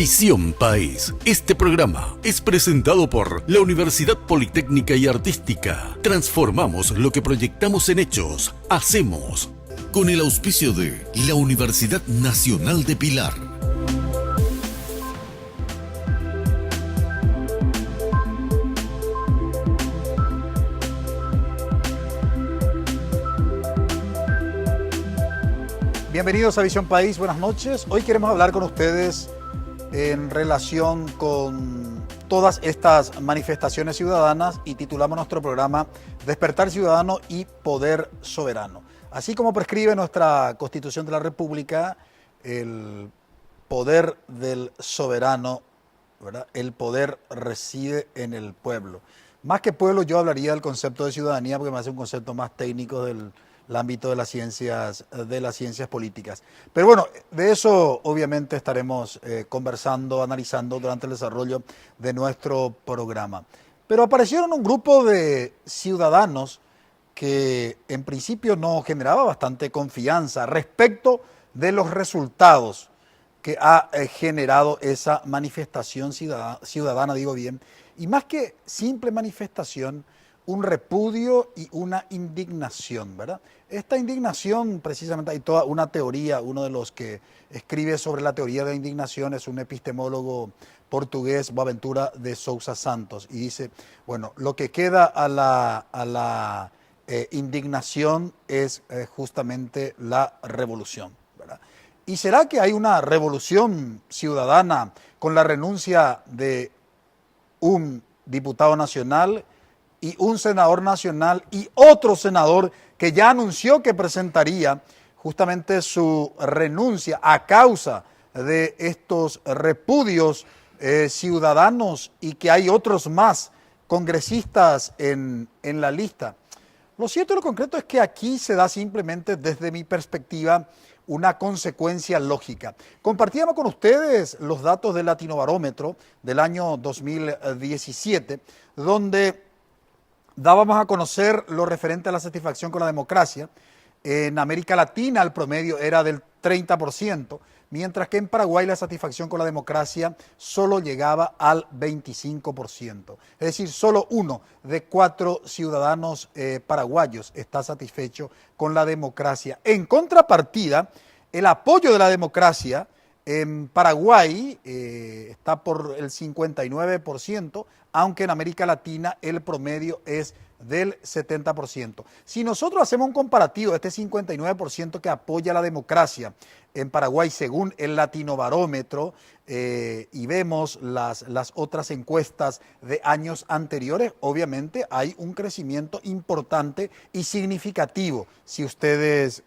Visión País. Este programa es presentado por la Universidad Politécnica y Artística. Transformamos lo que proyectamos en hechos. Hacemos. Con el auspicio de la Universidad Nacional de Pilar. Bienvenidos a Visión País, buenas noches. Hoy queremos hablar con ustedes en relación con todas estas manifestaciones ciudadanas y titulamos nuestro programa Despertar Ciudadano y Poder Soberano. Así como prescribe nuestra Constitución de la República, el poder del soberano, ¿verdad? El poder reside en el pueblo. Más que pueblo, yo hablaría del concepto de ciudadanía porque me hace un concepto más técnico del ámbito de las ciencias políticas. Pero bueno, de eso obviamente estaremos conversando, analizando durante el desarrollo de nuestro programa. Pero aparecieron un grupo de ciudadanos que en principio nos generaba bastante confianza respecto de los resultados que ha generado esa manifestación ciudadana, digo bien, y más que simple manifestación, un repudio y una indignación, ¿verdad? Esta indignación, precisamente hay toda una teoría, uno de los que escribe sobre la teoría de la indignación es un epistemólogo portugués, Boaventura de Sousa Santos, y dice, bueno, lo que queda a la indignación es justamente la revolución, ¿verdad? ¿Y será que hay una revolución ciudadana con la renuncia de un diputado nacional y un senador nacional y otro senador que ya anunció que presentaría justamente su renuncia a causa de estos repudios ciudadanos y que hay otros más congresistas en la lista? Lo cierto y lo concreto es que aquí se da simplemente, desde mi perspectiva, una consecuencia lógica. Compartíamos con ustedes los datos del Latinobarómetro del año 2017, donde dábamos a conocer lo referente a la satisfacción con la democracia. En América Latina el promedio era del 30%, mientras que en Paraguay la satisfacción con la democracia solo llegaba al 25%. Es decir, solo 1 de 4 ciudadanos paraguayos está satisfecho con la democracia. En contrapartida, el apoyo de la democracia en Paraguay está por el 59%, aunque en América Latina el promedio es del 70%. Si nosotros hacemos un comparativo de este 59% que apoya la democracia en Paraguay según el Latinobarómetro y vemos las otras encuestas de años anteriores, obviamente hay un crecimiento importante y significativo, si ustedes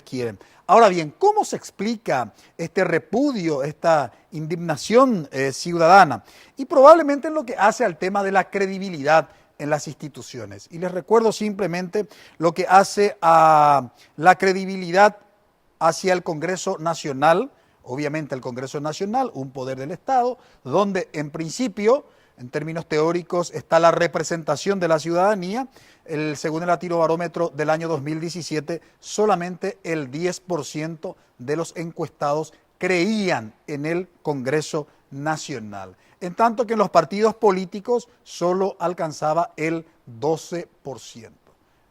quieren. Ahora bien, ¿cómo se explica este repudio, esta indignación ciudadana? Y probablemente en lo que hace al tema de la credibilidad en las instituciones. Y les recuerdo simplemente lo que hace a la credibilidad hacia el Congreso Nacional, obviamente el Congreso Nacional, un poder del Estado, donde en principio, en términos teóricos, está la representación de la ciudadanía. Según el Latinobarómetro del año 2017, solamente el 10% de los encuestados creían en el Congreso Nacional, en tanto que en los partidos políticos solo alcanzaba el 12%.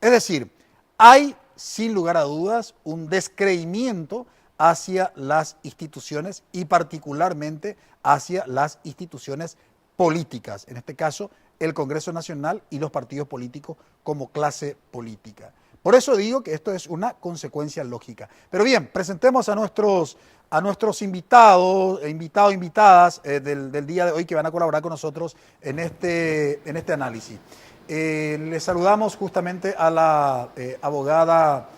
Es decir, hay sin lugar a dudas un descreimiento hacia las instituciones y particularmente hacia las instituciones políticas, en este caso el Congreso Nacional y los partidos políticos como clase política. Por eso digo que esto es una consecuencia lógica. Pero bien, presentemos a nuestros invitados, invitadas del día de hoy que van a colaborar con nosotros en este análisis. Les saludamos justamente a la abogada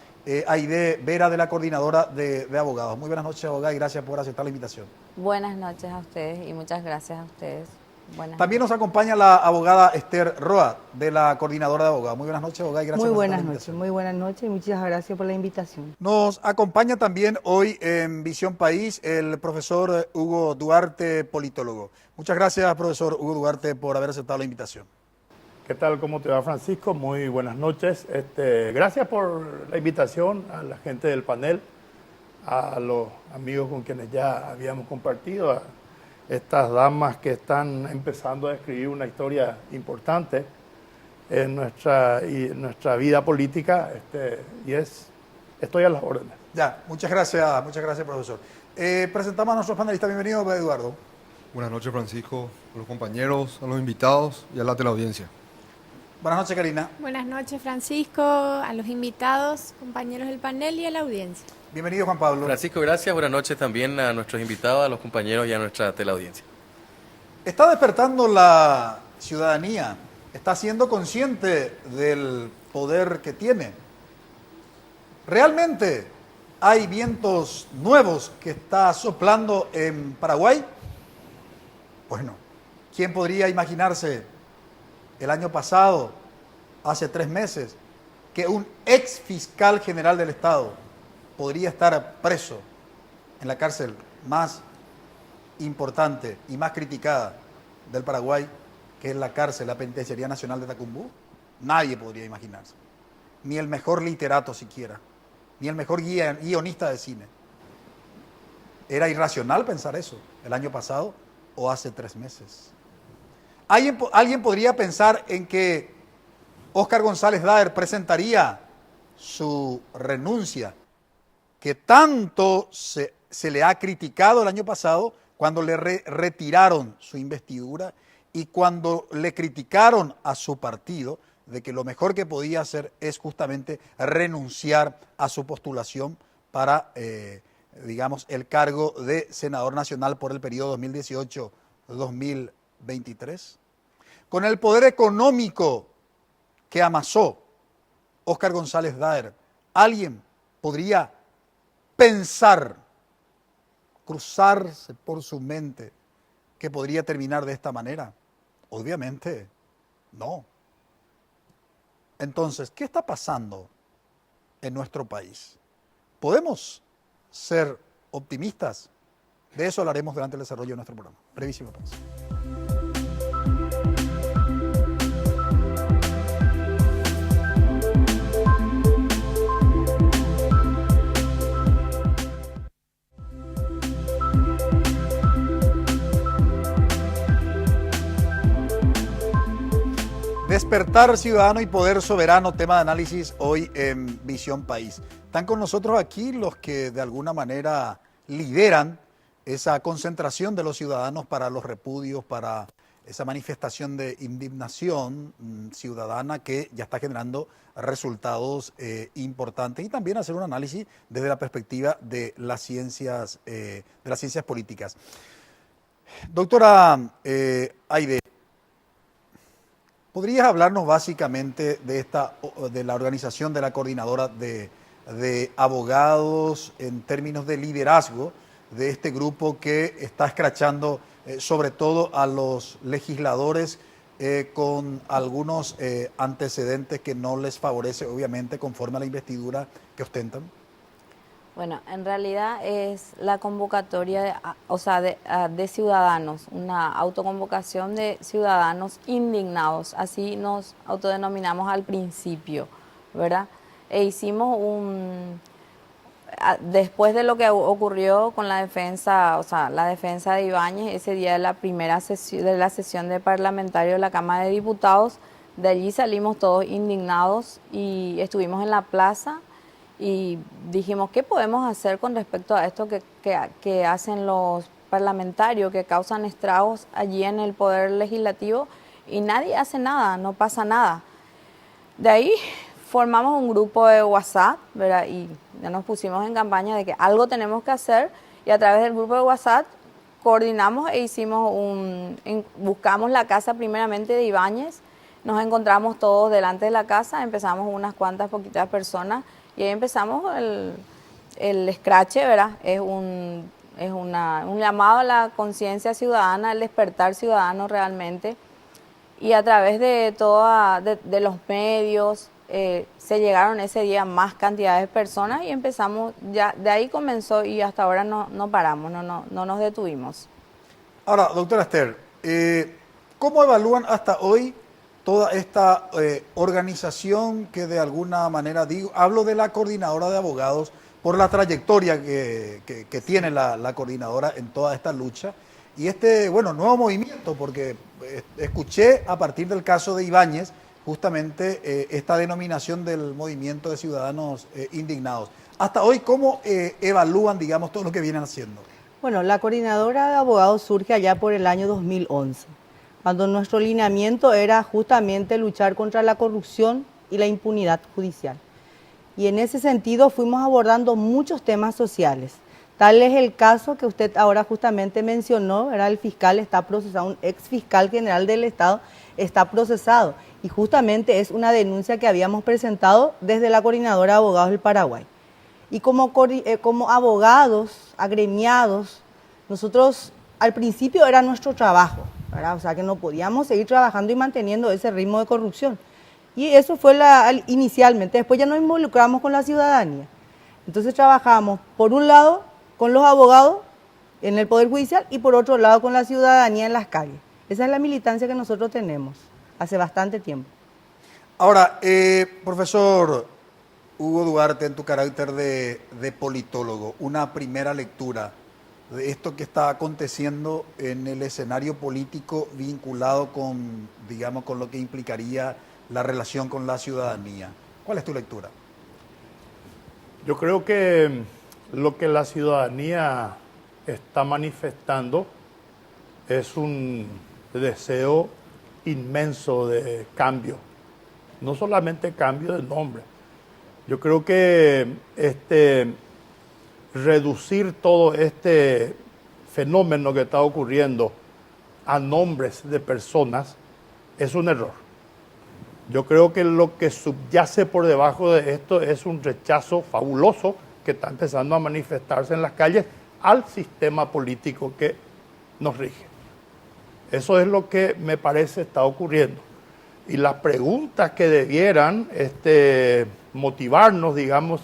Aide Vera de la Coordinadora de Abogados. Muy buenas noches, abogada, y gracias por aceptar la invitación. Buenas noches a ustedes y muchas gracias a ustedes. También nos acompaña la abogada Esther Roa de la Coordinadora de Abogados. Muy buenas noches, abogada, y gracias por aceptar la invitación. Muy buenas noches y muchas gracias por la invitación. Nos acompaña también hoy en Visión País el profesor Hugo Duarte, politólogo. Muchas gracias, profesor Hugo Duarte, por haber aceptado la invitación. ¿Qué tal? ¿Cómo te va, Francisco? Muy buenas noches. Gracias por la invitación a la gente del panel, a los amigos con quienes ya habíamos compartido, estas damas que están empezando a escribir una historia importante en nuestra vida política, estoy a las órdenes. Ya, muchas gracias, profesor. Presentamos a nuestros panelistas. Bienvenido, Eduardo. Buenas noches, Francisco, a los compañeros, a los invitados y a la teleaudiencia. Buenas noches, Karina. Buenas noches, Francisco, a los invitados, compañeros del panel y a la audiencia. Bienvenido, Juan Pablo. Francisco, gracias. Buenas noches también a nuestros invitados, a los compañeros y a nuestra teleaudiencia. Está despertando la ciudadanía, está siendo consciente del poder que tiene. ¿Realmente hay vientos nuevos que está soplando en Paraguay? Bueno, ¿quién podría imaginarse el año pasado, hace 3 meses, que un ex fiscal general del Estado podría estar preso en la cárcel más importante y más criticada del Paraguay, que es la cárcel, la Penitenciaría Nacional de Tacumbú? Nadie podría imaginarse, ni el mejor literato siquiera, ni el mejor guionista de cine. Era irracional pensar eso el año pasado o hace 3 meses. ¿Alguien podría pensar en que Óscar González Daer presentaría su renuncia, que tanto se le ha criticado el año pasado cuando le retiraron su investidura y cuando le criticaron a su partido de que lo mejor que podía hacer es justamente renunciar a su postulación para, el cargo de senador nacional por el periodo 2018-2023? Con el poder económico que amasó Óscar González Daer, ¿alguien podría pensar, cruzarse por su mente, que podría terminar de esta manera? Obviamente, no. Entonces, ¿qué está pasando en nuestro país? ¿Podemos ser optimistas? De eso hablaremos durante el desarrollo de nuestro programa. Brevísima pausa. Despertar ciudadano y poder soberano, tema de análisis hoy en Visión País. Están con nosotros aquí los que de alguna manera lideran esa concentración de los ciudadanos para los repudios, para esa manifestación de indignación ciudadana que ya está generando resultados importantes, y también hacer un análisis desde la perspectiva de las ciencias políticas. Doctora Aide, ¿podrías hablarnos básicamente de la organización de la coordinadora de abogados en términos de liderazgo de este grupo que está escrachando sobre todo a los legisladores con algunos antecedentes que no les favorece, obviamente, conforme a la investidura que ostentan? Bueno, en realidad es la convocatoria de ciudadanos, una autoconvocación de ciudadanos indignados, así nos autodenominamos al principio, ¿verdad? E hicimos después de lo que ocurrió con la defensa de Ibáñez, ese día de la primera sesión de la sesión de parlamentario de la Cámara de Diputados, de allí salimos todos indignados y estuvimos en la plaza y dijimos, ¿qué podemos hacer con respecto a esto que hacen los parlamentarios, que causan estragos allí en el Poder Legislativo y nadie hace nada, no pasa nada? De ahí formamos un grupo de WhatsApp, ¿verdad? Y ya nos pusimos en campaña de que algo tenemos que hacer, y a través del grupo de WhatsApp coordinamos e buscamos la casa primeramente de Ibáñez, nos encontramos todos delante de la casa, empezamos unas cuantas poquitas personas y ahí empezamos el escrache, ¿verdad? Es un llamado a la conciencia ciudadana, al despertar ciudadano realmente, y a través de los medios se llegaron ese día más cantidades de personas y empezamos, ya de ahí comenzó y hasta ahora no paramos, no nos detuvimos. Ahora, doctora Esther, ¿cómo evalúan hasta hoy toda esta organización que de alguna manera, hablo de la coordinadora de abogados por la trayectoria que tiene la coordinadora en toda esta lucha, y este, bueno, nuevo movimiento, porque escuché a partir del caso de Ibáñez justamente esta denominación del movimiento de ciudadanos indignados. Hasta hoy, ¿cómo evalúan, digamos, todo lo que vienen haciendo? Bueno, la coordinadora de abogados surge allá por el año 2011, cuando nuestro lineamiento era justamente luchar contra la corrupción y la impunidad judicial. Y en ese sentido fuimos abordando muchos temas sociales. Tal es el caso que usted ahora justamente mencionó, ¿verdad? El fiscal está procesado, un ex fiscal general del Estado está procesado. Y justamente es una denuncia que habíamos presentado desde la Coordinadora de Abogados del Paraguay. Y como abogados, agremiados, nosotros al principio era nuestro trabajo, ¿verdad? O sea que no podíamos seguir trabajando y manteniendo ese ritmo de corrupción. Y eso fue inicialmente. Después ya nos involucramos con la ciudadanía. Entonces trabajamos, por un lado, con los abogados en el Poder Judicial y por otro lado con la ciudadanía en las calles. Esa es la militancia que nosotros tenemos hace bastante tiempo. Ahora, profesor Hugo Duarte, en tu carácter de politólogo, una primera lectura de esto que está aconteciendo en el escenario político vinculado con, digamos, con lo que implicaría la relación con la ciudadanía. ¿Cuál es tu lectura? Yo creo que lo que la ciudadanía está manifestando es un deseo inmenso de cambio, no solamente cambio de nombre. Yo creo que reducir todo este fenómeno que está ocurriendo a nombres de personas es un error. Yo creo que lo que subyace por debajo de esto es un rechazo fabuloso que está empezando a manifestarse en las calles al sistema político que nos rige. Eso es lo que me parece está ocurriendo. Y las preguntas que debieran motivarnos, digamos,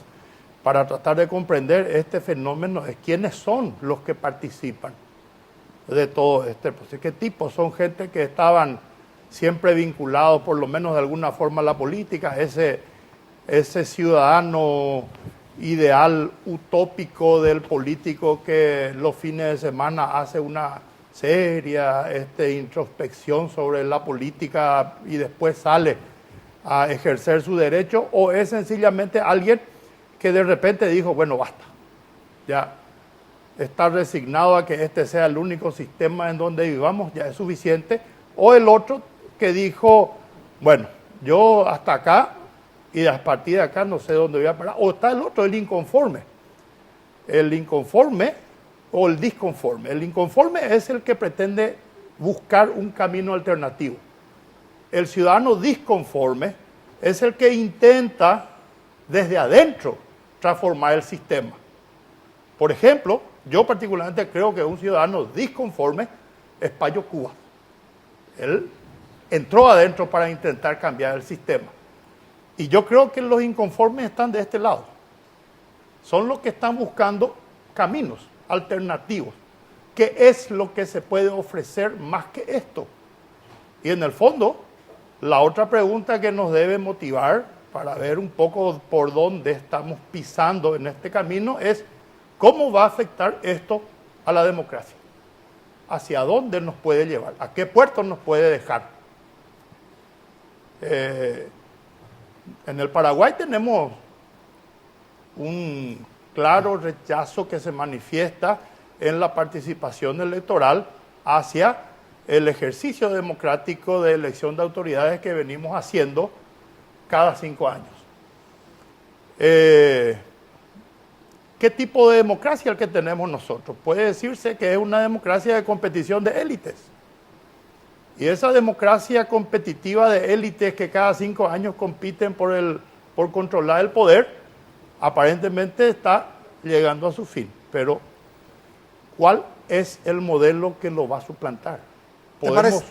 para tratar de comprender este fenómeno es quiénes son los que participan de todo este proceso. ¿Qué tipo? Son gente que estaban siempre vinculados por lo menos de alguna forma a la política, ese ciudadano ideal utópico del político que los fines de semana hace una seria introspección sobre la política y después sale a ejercer su derecho, o es sencillamente alguien que de repente dijo, bueno, basta, ya está resignado a que este sea el único sistema en donde vivamos, ya es suficiente, o el otro que dijo, bueno, yo hasta acá y a partir de acá no sé dónde voy a parar, o está el otro, el inconforme o el disconforme. El inconforme es el que pretende buscar un camino alternativo. El ciudadano disconforme es el que intenta desde adentro transformar el sistema. Por ejemplo, yo particularmente creo que un ciudadano disconforme es Payo Cuba. Él entró adentro para intentar cambiar el sistema. Y yo creo que los inconformes están de este lado. Son los que están buscando caminos alternativos. ¿Qué es lo que se puede ofrecer más que esto? Y en el fondo, la otra pregunta que nos debe motivar para ver un poco por dónde estamos pisando en este camino es ¿cómo va a afectar esto a la democracia? ¿Hacia dónde nos puede llevar? ¿A qué puerto nos puede dejar? En el Paraguay tenemos un claro rechazo que se manifiesta en la participación electoral hacia el ejercicio democrático de elección de autoridades que venimos haciendo cada 5 años. ¿Qué tipo de democracia es el que tenemos nosotros? Puede decirse que es una democracia de competición de élites. Y esa democracia competitiva de élites que cada 5 años compiten por controlar el poder, aparentemente está llegando a su fin. Pero, ¿cuál es el modelo que lo va a suplantar? ¿Podemos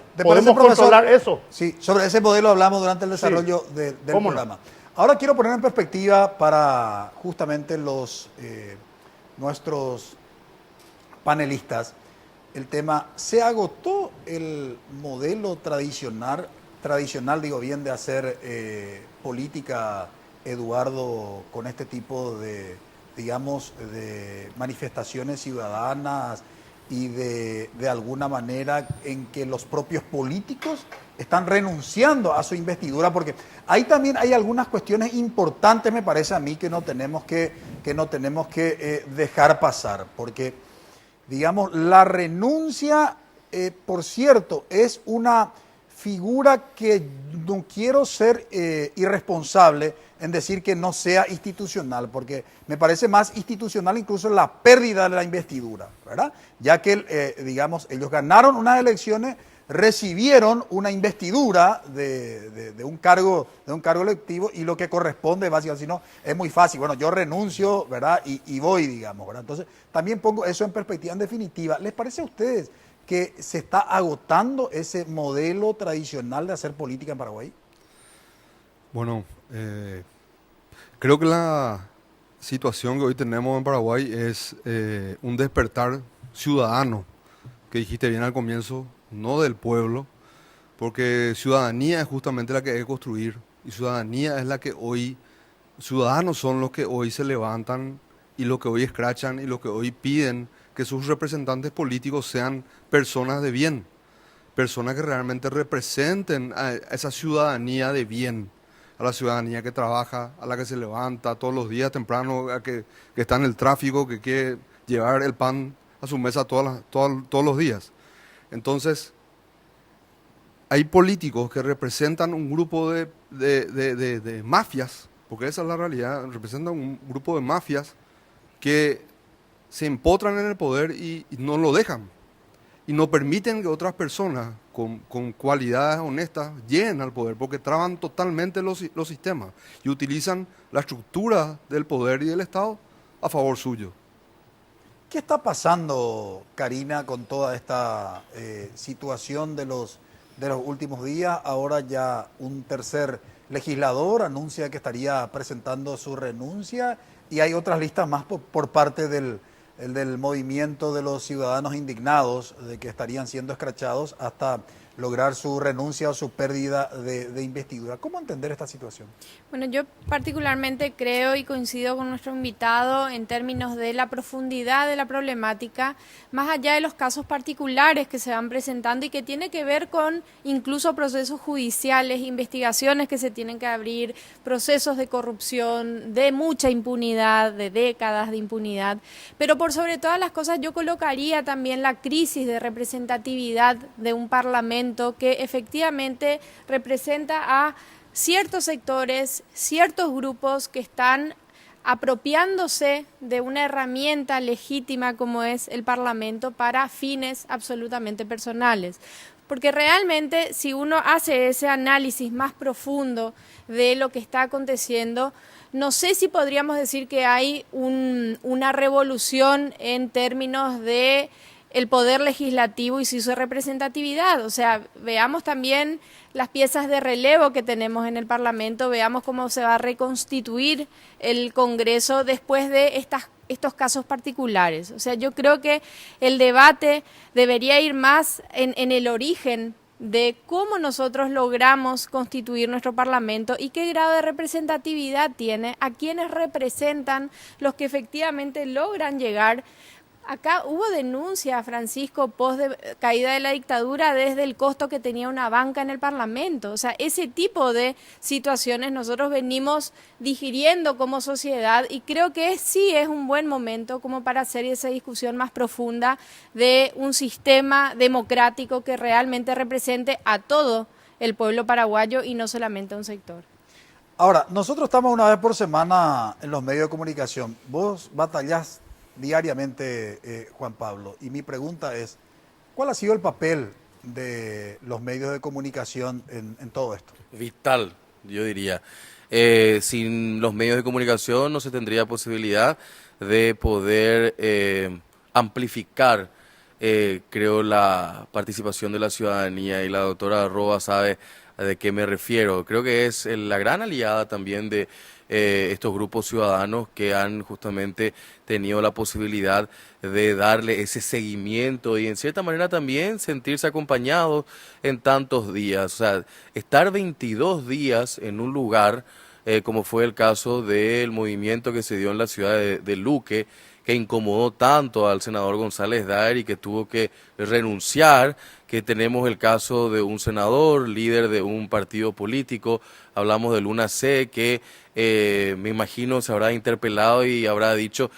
controlar eso? Sí, sobre ese modelo hablamos durante el desarrollo del programa. No? Ahora quiero poner en perspectiva para justamente nuestros panelistas el tema, ¿se agotó el modelo tradicional digo bien, de hacer política, Eduardo, con este tipo de, digamos, de manifestaciones ciudadanas y de alguna manera en que los propios políticos están renunciando a su investidura, porque ahí también hay algunas cuestiones importantes, me parece a mí, que no tenemos que dejar pasar, porque, digamos, la renuncia, por cierto, es una figura que no quiero ser irresponsable en decir que no sea institucional, porque me parece más institucional incluso la pérdida de la investidura, ¿verdad? Ya que, digamos, ellos ganaron unas elecciones, recibieron una investidura de un cargo electivo, y lo que corresponde, básicamente, si no, es muy fácil. Bueno, yo renuncio, ¿verdad? Y voy, digamos, ¿verdad? Entonces, también pongo eso en perspectiva. En definitiva, ¿les parece a ustedes que se está agotando ese modelo tradicional de hacer política en Paraguay? Bueno, creo que la situación que hoy tenemos en Paraguay es un despertar ciudadano, que dijiste bien al comienzo, no del pueblo, porque ciudadanía es justamente la que hay que construir, y ciudadanía es la que hoy, ciudadanos son los que hoy se levantan y los que hoy escrachan y los que hoy piden que sus representantes políticos sean personas de bien, personas que realmente representen a esa ciudadanía de bien, a la ciudadanía que trabaja, a la que se levanta todos los días temprano, a que está en el tráfico, que quiere llevar el pan a su mesa todos los días. Entonces, hay políticos que representan un grupo de mafias, porque esa es la realidad, representan un grupo de mafias que se empotran en el poder y no lo dejan. Y no permiten que otras personas con cualidades honestas lleguen al poder, porque traban totalmente los sistemas y utilizan la estructura del poder y del Estado a favor suyo. ¿Qué está pasando, Karina, con toda esta situación de los últimos días? Ahora ya un tercer legislador anuncia que estaría presentando su renuncia, y hay otras listas más por parte del movimiento de los ciudadanos indignados de que estarían siendo escrachados hasta lograr su renuncia o su pérdida de investidura. ¿Cómo entender esta situación? Bueno, yo particularmente creo y coincido con nuestro invitado en términos de la profundidad de la problemática, más allá de los casos particulares que se van presentando y que tiene que ver con incluso procesos judiciales, investigaciones que se tienen que abrir, procesos de corrupción, de mucha impunidad, de décadas de impunidad. Pero por sobre todas las cosas yo colocaría también la crisis de representatividad de un parlamento que efectivamente representa a ciertos sectores, ciertos grupos que están apropiándose de una herramienta legítima como es el Parlamento para fines absolutamente personales. Porque realmente si uno hace ese análisis más profundo de lo que está aconteciendo, no sé si podríamos decir que hay una revolución en términos de el poder legislativo y su representatividad. O sea, veamos también las piezas de relevo que tenemos en el Parlamento, veamos cómo se va a reconstituir el Congreso después de estos casos particulares. O sea, yo creo que el debate debería ir más en el origen de cómo nosotros logramos constituir nuestro Parlamento y qué grado de representatividad tiene, a quienes representan los que efectivamente logran llegar. Acá hubo denuncia, Francisco, post de caída de la dictadura desde el costo que tenía una banca en el Parlamento. O sea, ese tipo de situaciones nosotros venimos digiriendo como sociedad y creo que sí es un buen momento como para hacer esa discusión más profunda de un sistema democrático que realmente represente a todo el pueblo paraguayo y no solamente a un sector. Ahora, nosotros estamos una vez por semana en los medios de comunicación. Vos batallás diariamente, Juan Pablo, y mi pregunta es, ¿cuál ha sido el papel de los medios de comunicación en todo esto? Vital, yo diría. Sin los medios de comunicación no se tendría posibilidad de poder amplificar, creo, la participación de la ciudadanía, y la doctora Roa sabe de qué me refiero. Creo que es la gran aliada también de estos grupos ciudadanos que han justamente tenido la posibilidad de darle ese seguimiento y en cierta manera también sentirse acompañados en tantos días. O sea, estar 22 días en un lugar, como fue el caso del movimiento que se dio en la ciudad de Luque, que incomodó tanto al senador González Daer y que tuvo que renunciar, que tenemos el caso de un senador, líder de un partido político, hablamos de Luna C, que me imagino se habrá interpelado y habrá dicho,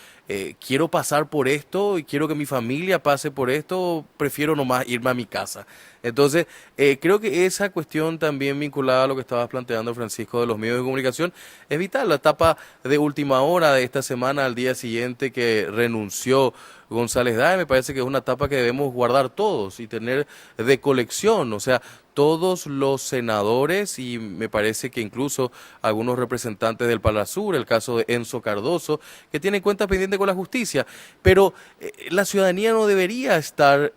quiero pasar por esto y quiero que mi familia pase por esto, prefiero nomás irme a mi casa. Entonces, creo que esa cuestión también vinculada a lo que estabas planteando, Francisco, de los medios de comunicación, es vital. La etapa de última hora de esta semana, al día siguiente que renunció González Daer, me parece que es una etapa que debemos guardar todos y tener de colección, o sea, todos los senadores y me parece que incluso algunos representantes del Palasur, el caso de Enzo Cardoso, que tienen cuenta pendiente con la justicia, pero la ciudadanía no debería estar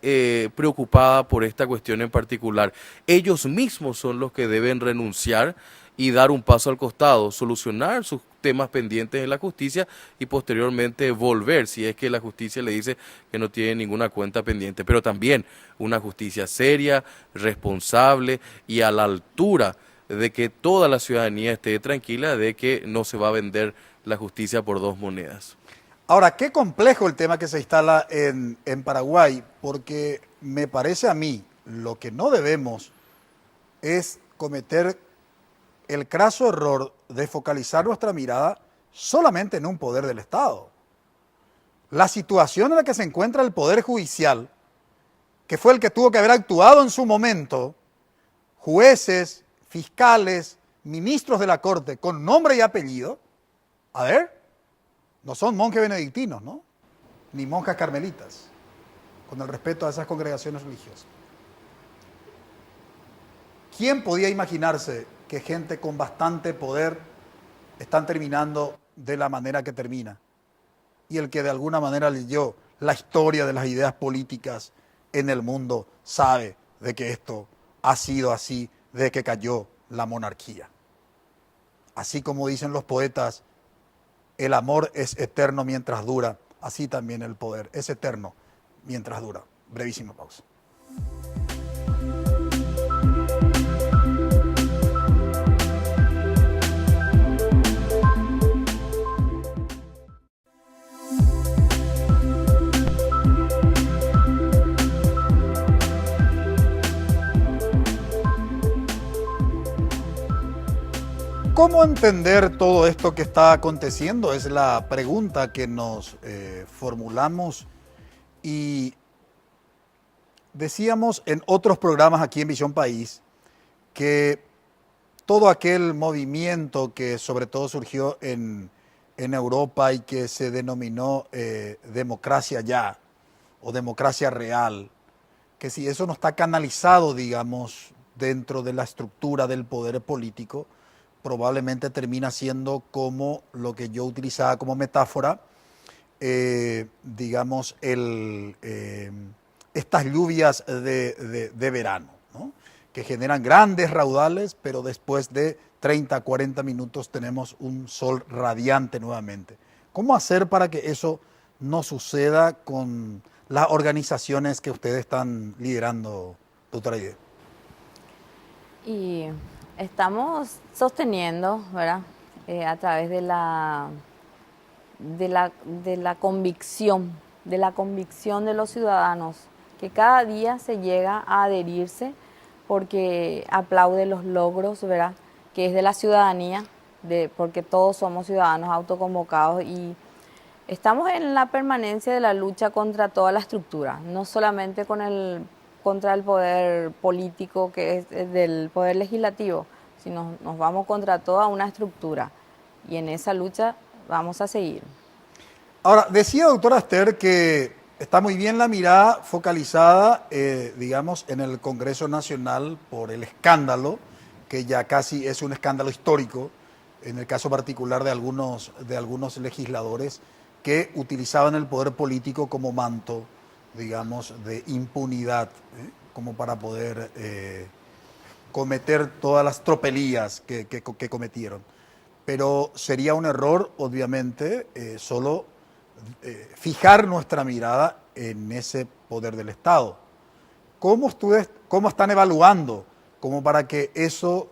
preocupada por esta cuestión en particular. Ellos mismos son los que deben renunciar y dar un paso al costado, solucionar sus temas pendientes en la justicia y posteriormente volver, si es que la justicia le dice que no tiene ninguna cuenta pendiente, pero también una justicia seria, responsable y a la altura de que toda la ciudadanía esté tranquila de que no se va a vender la justicia por dos monedas. Ahora, qué complejo el tema que se instala en Paraguay, porque me parece a mí, lo que no debemos es cometer el craso error de focalizar nuestra mirada solamente en un poder del Estado. La situación en la que se encuentra el Poder Judicial, que fue el que tuvo que haber actuado en su momento, jueces, fiscales, ministros de la Corte, con nombre y apellido, a ver, no son monjes benedictinos, ¿no? Ni monjas carmelitas, con el respeto a esas congregaciones religiosas. ¿Quién podía imaginarse que gente con bastante poder están terminando de la manera que termina? Y el que de alguna manera leyó la historia de las ideas políticas en el mundo sabe de que esto ha sido así desde que cayó la monarquía. Así como dicen los poetas, el amor es eterno mientras dura, así también el poder es eterno mientras dura. Brevísima pausa. ¿Cómo entender todo esto que está aconteciendo? Es la pregunta que nos formulamos y decíamos en otros programas aquí en Visión País que todo aquel movimiento que sobre todo surgió en Europa y que se denominó democracia ya o democracia real, que si eso no está canalizado, digamos, dentro de la estructura del poder político, probablemente termina siendo como lo que yo utilizaba como metáfora, digamos, estas lluvias de verano, ¿no? Que generan grandes raudales, pero después de 30, 40 minutos tenemos un sol radiante nuevamente. ¿Cómo hacer para que eso no suceda con las organizaciones que ustedes están liderando, doctora Aide? Y estamos sosteniendo, ¿verdad? A través de la convicción de los ciudadanos, que cada día se llega a adherirse porque aplaude los logros, ¿verdad? Que es de la ciudadanía, porque todos somos ciudadanos autoconvocados y estamos en la permanencia de la lucha contra toda la estructura, no solamente contra el poder político que es del poder legislativo, sino nos vamos contra toda una estructura y en esa lucha vamos a seguir. Ahora, decía doctora Esther que está muy bien la mirada focalizada, digamos, en el Congreso Nacional por el escándalo, que ya casi es un escándalo histórico, en el caso particular de algunos legisladores que utilizaban el poder político como manto, digamos, de impunidad, como para poder cometer todas las tropelías que cometieron. Pero sería un error, obviamente, solo fijar nuestra mirada en ese poder del Estado. ¿Cómo están evaluando como para que eso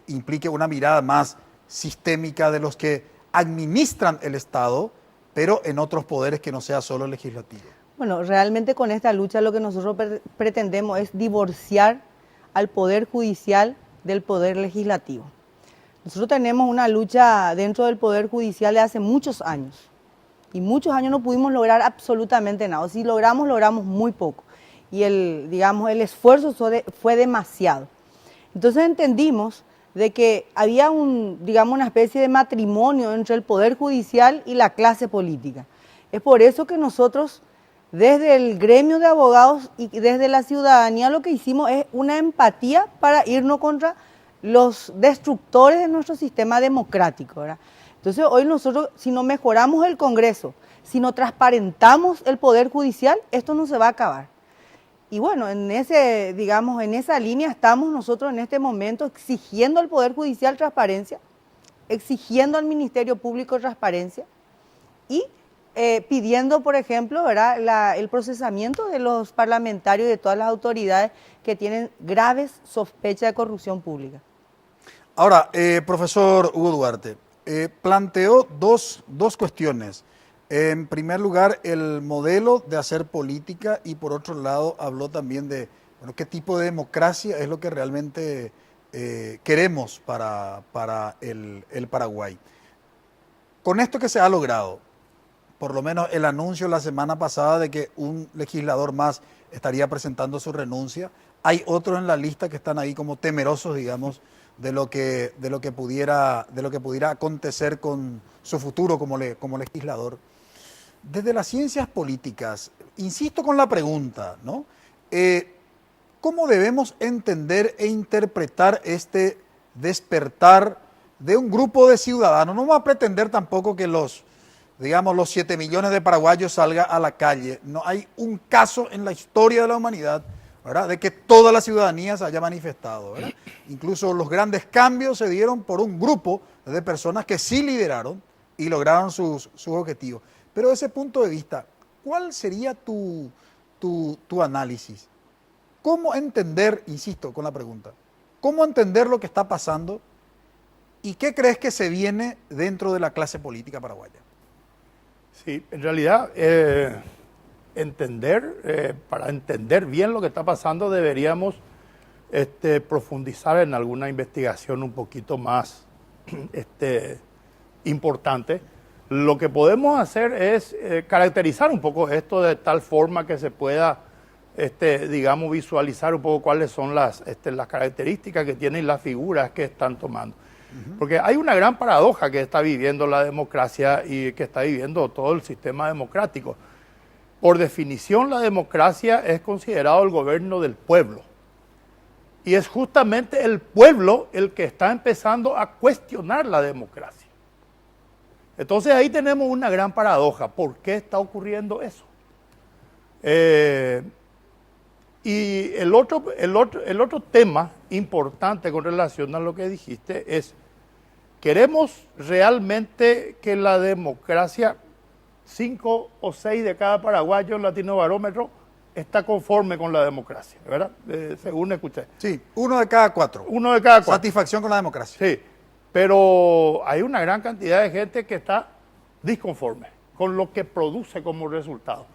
implique una mirada más sistémica de los que administran el Estado pero en otros poderes que no sea solo el legislativo. Bueno, realmente con esta lucha lo que nosotros pretendemos es divorciar al Poder Judicial del Poder Legislativo. Nosotros tenemos una lucha dentro del Poder Judicial de hace muchos años. Y muchos años no pudimos lograr absolutamente nada. Si logramos muy poco. Y el esfuerzo fue demasiado. Entonces entendimos de que había una especie de matrimonio entre el Poder Judicial y la clase política. Es por eso que nosotros, desde el gremio de abogados y desde la ciudadanía, lo que hicimos es una empatía para irnos contra los destructores de nuestro sistema democrático, ¿verdad? Entonces hoy nosotros, si no mejoramos el Congreso, si no transparentamos el Poder Judicial, esto no se va a acabar. Y bueno, en esa línea estamos nosotros en este momento exigiendo al Poder Judicial transparencia, exigiendo al Ministerio Público transparencia y pidiendo, por ejemplo, ¿verdad?, el procesamiento de los parlamentarios y de todas las autoridades que tienen graves sospechas de corrupción pública. Ahora, profesor Hugo Duarte, planteó dos cuestiones. En primer lugar, el modelo de hacer política y por otro lado habló también de qué tipo de democracia es lo que realmente queremos para el Paraguay. Con esto que se ha logrado, por lo menos el anuncio la semana pasada de que un legislador más estaría presentando su renuncia, hay otros en la lista que están ahí como temerosos, digamos, de lo que pudiera acontecer con su futuro como legislador. Desde las ciencias políticas, insisto con la pregunta, ¿no? ¿Cómo debemos entender e interpretar este despertar de un grupo de ciudadanos? No vamos a pretender tampoco que los 7 millones de paraguayos salgan a la calle. No hay un caso en la historia de la humanidad, ¿verdad?, de que toda la ciudadanía se haya manifestado, ¿verdad? Incluso los grandes cambios se dieron por un grupo de personas que sí lideraron y lograron sus objetivos. Pero desde ese punto de vista, ¿cuál sería tu análisis? ¿Cómo entender, insisto con la pregunta, cómo entender lo que está pasando y qué crees que se viene dentro de la clase política paraguaya? Sí, en realidad, para entender bien lo que está pasando deberíamos profundizar en alguna investigación un poquito más importante. Lo que podemos hacer es caracterizar un poco esto de tal forma que se pueda, visualizar un poco cuáles son las características que tienen las figuras que están tomando. Porque hay una gran paradoja que está viviendo la democracia y que está viviendo todo el sistema democrático. Por definición, la democracia es considerado el gobierno del pueblo. Y es justamente el pueblo el que está empezando a cuestionar la democracia. Entonces ahí tenemos una gran paradoja. ¿Por qué está ocurriendo eso? Y el otro tema importante con relación a lo que dijiste es, ¿queremos realmente que la democracia, 5 o 6 de cada paraguayo en Latinobarómetro, está conforme con la democracia, ¿verdad? Según escuché. Sí, 1 de cada 4. 1 de cada 4. Satisfacción con la democracia. Sí, pero hay una gran cantidad de gente que está disconforme con lo que produce como resultado.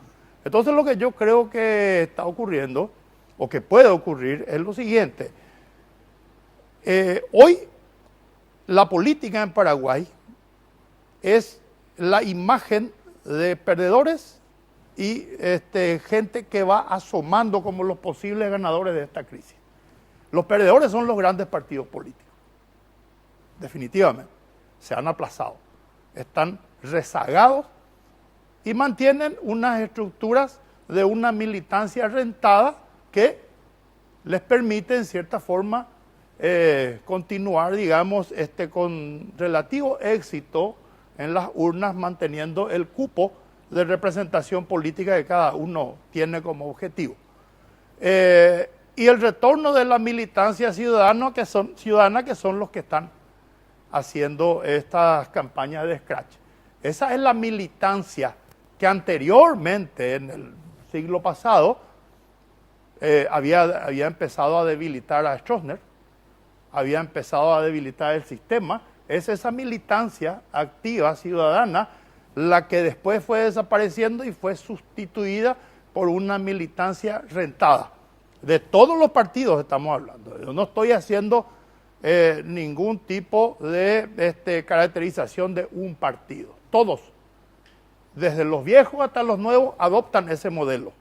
Entonces lo que yo creo que está ocurriendo, o que puede ocurrir, es lo siguiente. Hoy la política en Paraguay es la imagen de perdedores y gente que va asomando como los posibles ganadores de esta crisis. Los perdedores son los grandes partidos políticos. Definitivamente. Se han aplazado. Están rezagados y mantienen unas estructuras de una militancia rentada que les permite en cierta forma continuar, digamos, con relativo éxito en las urnas, manteniendo el cupo de representación política que cada uno tiene como objetivo. Y el retorno de la militancia ciudadana, que son los que están haciendo estas campañas de scratch. Esa es la militancia que anteriormente, en el siglo pasado, había empezado a debilitar a Stroessner, había empezado a debilitar el sistema. Es esa militancia activa, ciudadana, la que después fue desapareciendo y fue sustituida por una militancia rentada. De todos los partidos estamos hablando. Yo no estoy haciendo ningún tipo de caracterización de un partido. Todos, desde los viejos hasta los nuevos, adoptan ese modelo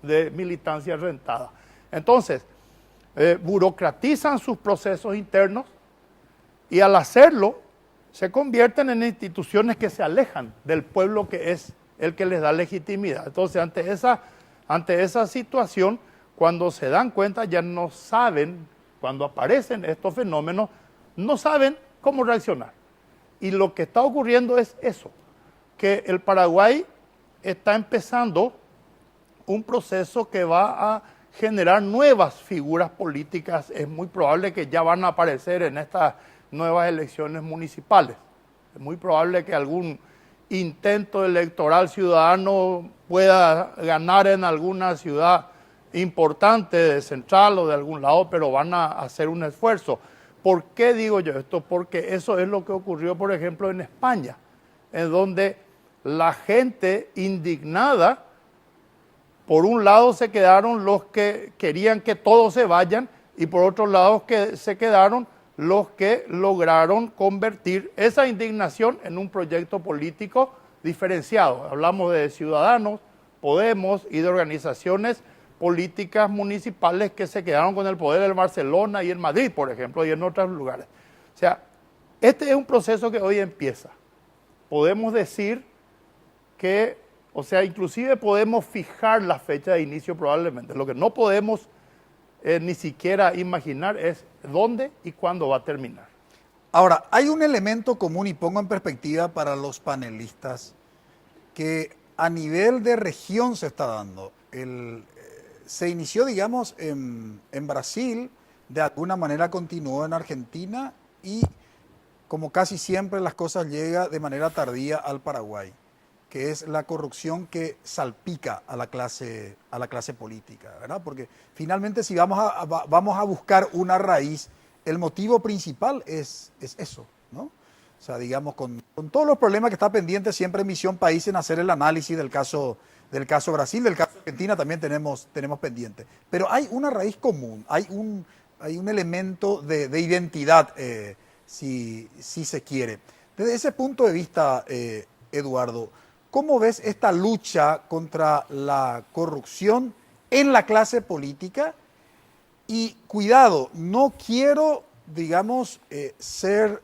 de militancia rentada. Entonces, burocratizan sus procesos internos y al hacerlo se convierten en instituciones que se alejan del pueblo que es el que les da legitimidad. Entonces, ante esa situación, cuando se dan cuenta, ya no saben, cuando aparecen estos fenómenos, no saben cómo reaccionar. Y lo que está ocurriendo es eso, que el Paraguay está empezando un proceso que va a generar nuevas figuras políticas. Es muy probable que ya van a aparecer en estas nuevas elecciones municipales. Es muy probable que algún intento electoral ciudadano pueda ganar en alguna ciudad importante de Central o de algún lado, pero van a hacer un esfuerzo. ¿Por qué digo yo esto? Porque eso es lo que ocurrió, por ejemplo, en España, en donde la gente indignada, por un lado se quedaron los que querían que todos se vayan y por otro lado que se quedaron los que lograron convertir esa indignación en un proyecto político diferenciado. Hablamos de Ciudadanos, Podemos y de organizaciones políticas municipales que se quedaron con el poder en Barcelona y en Madrid, por ejemplo, y en otros lugares. O sea, este es un proceso que hoy empieza. Podemos decir que, o sea, inclusive podemos fijar la fecha de inicio probablemente. Lo que no podemos ni siquiera imaginar es dónde y cuándo va a terminar. Ahora, hay un elemento común y pongo en perspectiva para los panelistas que a nivel de región se está dando. Se inició, digamos, en Brasil, de alguna manera continuó en Argentina y como casi siempre las cosas llegan de manera tardía al Paraguay, que es la corrupción que salpica a la clase política, ¿verdad? Porque finalmente si vamos a buscar una raíz, el motivo principal es eso, ¿no? O sea, digamos, con todos los problemas que está pendiente siempre Misión País en hacer el análisis del caso Brasil, del caso Argentina también tenemos pendiente. Pero hay una raíz común, hay un elemento de identidad, si se quiere. Desde ese punto de vista, Eduardo, ¿cómo ves esta lucha contra la corrupción en la clase política? Y cuidado, no quiero, digamos, ser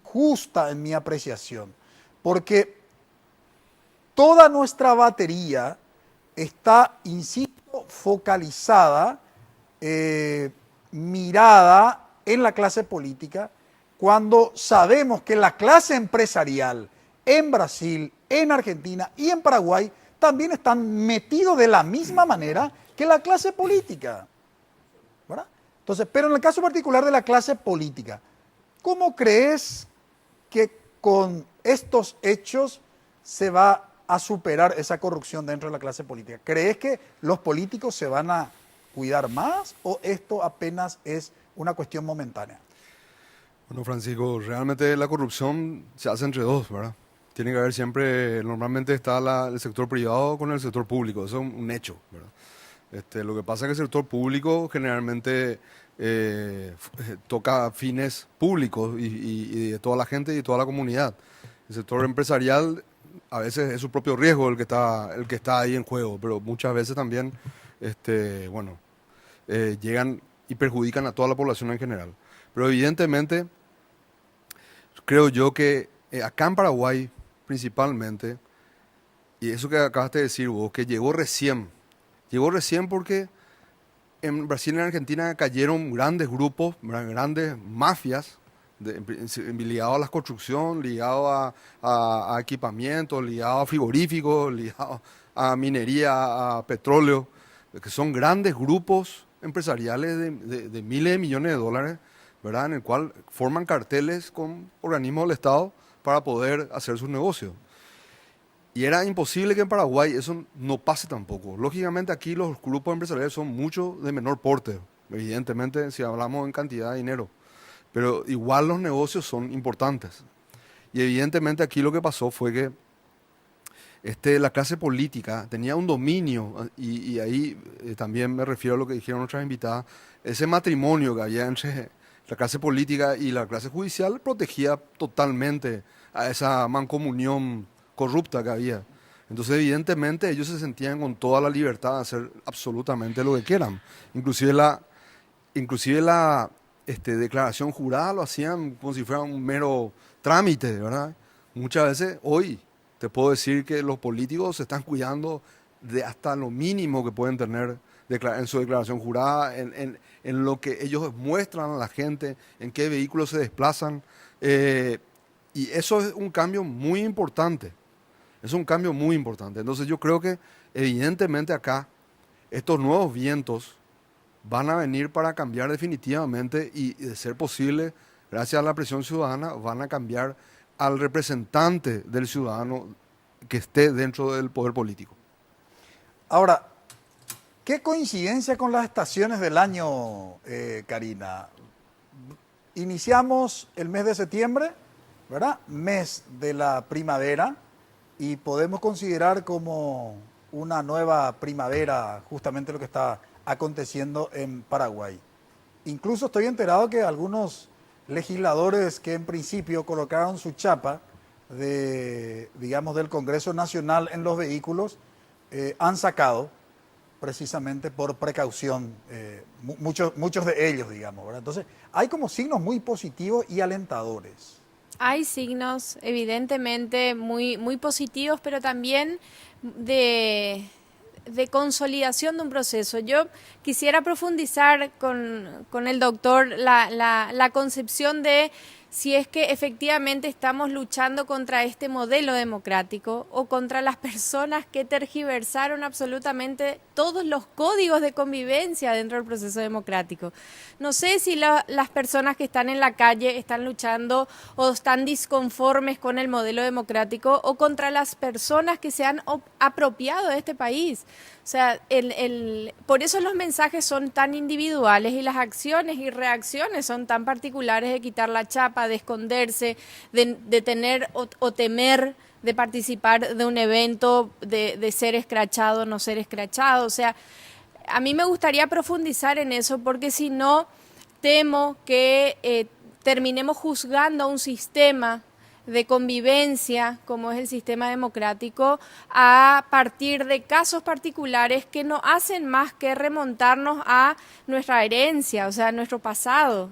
injusta en mi apreciación, porque toda nuestra batería está, insisto, focalizada, mirada en la clase política, cuando sabemos que la clase empresarial en Brasil, en Argentina y en Paraguay también están metidos de la misma manera que la clase política, ¿verdad? Entonces, pero en el caso particular de la clase política, ¿cómo crees que con estos hechos se va a superar esa corrupción dentro de la clase política? ¿Crees que los políticos se van a cuidar más o esto apenas es una cuestión momentánea? Bueno, Francisco, realmente la corrupción se hace entre dos, ¿verdad? Tiene que haber siempre, normalmente está el sector privado con el sector público, eso es un hecho, ¿verdad? Lo que pasa es que el sector público generalmente toca fines públicos y de toda la gente y de toda la comunidad. El sector empresarial a veces es su propio riesgo el que está ahí en juego, pero muchas veces también llegan y perjudican a toda la población en general. Pero evidentemente, creo yo que acá en Paraguay principalmente, y eso que acabaste de decir vos, que llegó recién porque en Brasil y en Argentina cayeron grandes grupos, grandes mafias, ligados a la construcción, ligados a equipamiento, ligados a frigoríficos, ligados a minería, a petróleo, que son grandes grupos empresariales de miles de millones de dólares, ¿verdad? En el cual forman carteles con organismos del Estado para poder hacer sus negocios. Y era imposible que en Paraguay eso no pase tampoco. Lógicamente aquí los grupos empresariales son mucho de menor porte, evidentemente si hablamos en cantidad de dinero, pero igual los negocios son importantes. Y evidentemente aquí lo que pasó fue que la clase política tenía un dominio, y ahí también me refiero a lo que dijeron nuestras invitadas, ese matrimonio que había entre la clase política y la clase judicial protegía totalmente a esa mancomunión corrupta que había. Entonces, evidentemente, ellos se sentían con toda la libertad de hacer absolutamente lo que quieran. Inclusive la declaración jurada lo hacían como si fuera un mero trámite, ¿verdad? Muchas veces, hoy, te puedo decir que los políticos se están cuidando de hasta lo mínimo que pueden tener en su declaración jurada, en lo que ellos muestran a la gente, en qué vehículos se desplazan. Y eso es un cambio muy importante. Es un cambio muy importante. Entonces yo creo que evidentemente acá estos nuevos vientos van a venir para cambiar definitivamente y de ser posible, gracias a la presión ciudadana, van a cambiar al representante del ciudadano que esté dentro del poder político. Ahora, ¿qué coincidencia con las estaciones del año, Karina? Iniciamos el mes de septiembre, ¿verdad? Mes de la primavera, y podemos considerar como una nueva primavera justamente lo que está aconteciendo en Paraguay. Incluso estoy enterado que algunos legisladores que en principio colocaron su chapa del Congreso Nacional en los vehículos han sacado precisamente por precaución, muchos de ellos, digamos, ¿verdad? Entonces, hay como signos muy positivos y alentadores. Hay signos evidentemente muy, muy positivos, pero también de consolidación de un proceso. Yo quisiera profundizar con el doctor la concepción de si es que efectivamente estamos luchando contra este modelo democrático o contra las personas que tergiversaron absolutamente todos los códigos de convivencia dentro del proceso democrático. No sé si las personas que están en la calle están luchando o están disconformes con el modelo democrático o contra las personas que se han apropiado de este país. O sea, por eso los mensajes son tan individuales y las acciones y reacciones son tan particulares de quitar la chapa, de esconderse, de tener o temer de participar de un evento, de ser escrachado o no ser escrachado. O sea, a mí me gustaría profundizar en eso porque si no, temo que terminemos juzgando a un sistema de convivencia, como es el sistema democrático, a partir de casos particulares que no hacen más que remontarnos a nuestra herencia, o sea, a nuestro pasado.